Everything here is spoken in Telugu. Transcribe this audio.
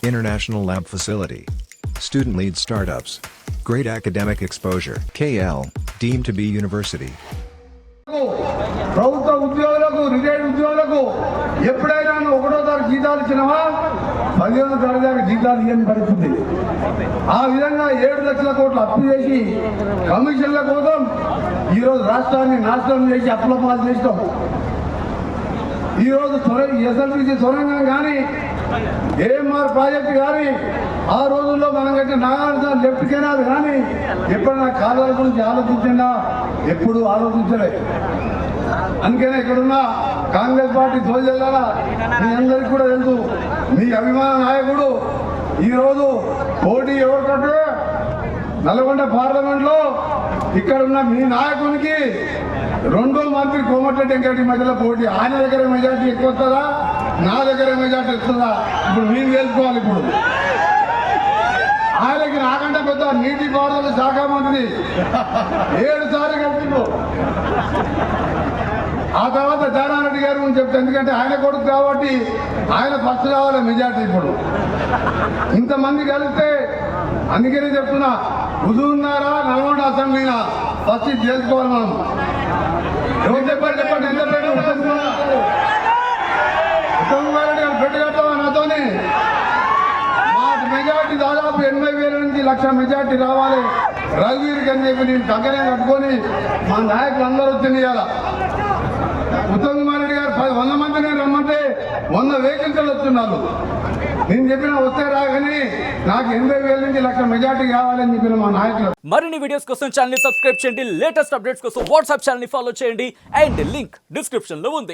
International lab facility. Student-led startups. Great academic exposure. KL, deemed to be university. ప్రభుత్వ ఉద్యోగులకు రిటైర్డ్ ఉద్యోగులకు ఎప్పుడైనా ఒకటో తారీఖు జీతాలు ఇచ్చినావా 15వ తారీఖు దాకా జీతాలు ఇవ్వని పరిస్థితి. ఆ విధంగా 7 లక్షల కోట్లు అప్పు చేసి కమిషన్ల కోసం ఈరోజు రాష్ట్రాన్ని నాశనం చేసి అప్పుల పాలు చేస్తాం. ఈరోజు ఎస్ఎల్బిసి సొరంగం కానీ ఏఎంఆర్ ప్రాజెక్టు కానీ ఆ రోజుల్లో మనం కట్టిన నాగార్జున లెఫ్ట్ కెనాల్ కానీ ఎప్పుడైనా కాలాల గురించి ఆలోచించినా ఎప్పుడు ఆలోచించలేదు. అందుకనే ఇక్కడున్న కాంగ్రెస్ పార్టీ సోదరులారా మీ అందరికీ కూడా తెలుసు, మీ అభిమాన నాయకుడు ఈరోజు పోటీ ఎవరు కట్టే నల్గొండ పార్లమెంట్లో ఇక్కడున్న మీ నాయకునికి రెండో మంత్రి కోమటిరెడ్డి వెంకటరెడ్డి మధ్యలో పోటీ. ఆయన దగ్గర మెజార్టీ ఎక్కువ వస్తుందా, నా దగ్గర మెజార్టీ వస్తుందా? ఇప్పుడు మీరు తెలుసుకోవాలి. ఇప్పుడు ఆయనకి నాకంటే పెద్ద నీటి పారుదల శాఖ మంత్రి 7 సార్లు కలిసిండు. ఆ తర్వాత జానారెడ్డి గారి గురించి చెప్తే, ఎందుకంటే ఆయన కొడుకు కాబట్టి ఆయన ఫస్ట్ రావాలి మెజార్టీ. ఇప్పుడు ఇంతమంది కలిస్తే అందుకనే చెప్తున్నా, హుజూర్నారా నల్గొండ అసెంబ్లీనా ఫస్ట్ ఇది తెలుసుకోవాలి. మనం ఎవరు చెప్పండి ఎంత పెట్టు ఉత్తమ్ కుమార్ రెడ్డి గారు పెట్టు కట్టావా నాతోని? మా మెజార్టీ దాదాపు 80,000 నుంచి 1,00,000 మెజార్టీ రావాలి రఘువీర్కి అని చెప్పి నేను దగ్గరే కట్టుకొని మా నాయకులు అందరూ వచ్చినాయాల. ఉత్తమ్ కుమార్ రెడ్డి గారు 100 మందిని రమ్మంటే 100 వెహికల్స్ వస్తున్నారు. నేను చెప్పిన వస్తే రాగానే నాకు 80,000 నుంచి 1,00,000 మెజార్టీ కావాలని చెప్పిన మా నాయకులు. మరిన్ని వీడియోస్ కోసం ఛానల్ ని సబ్స్క్రైబ్ చేయండి, లేటెస్ట్ అప్డేట్స్ కోసం వాట్సాప్ ఛానల్ ని ఫాలో చేయండి అండ్ లింక్ డిస్క్రిప్షన్ లో ఉంది.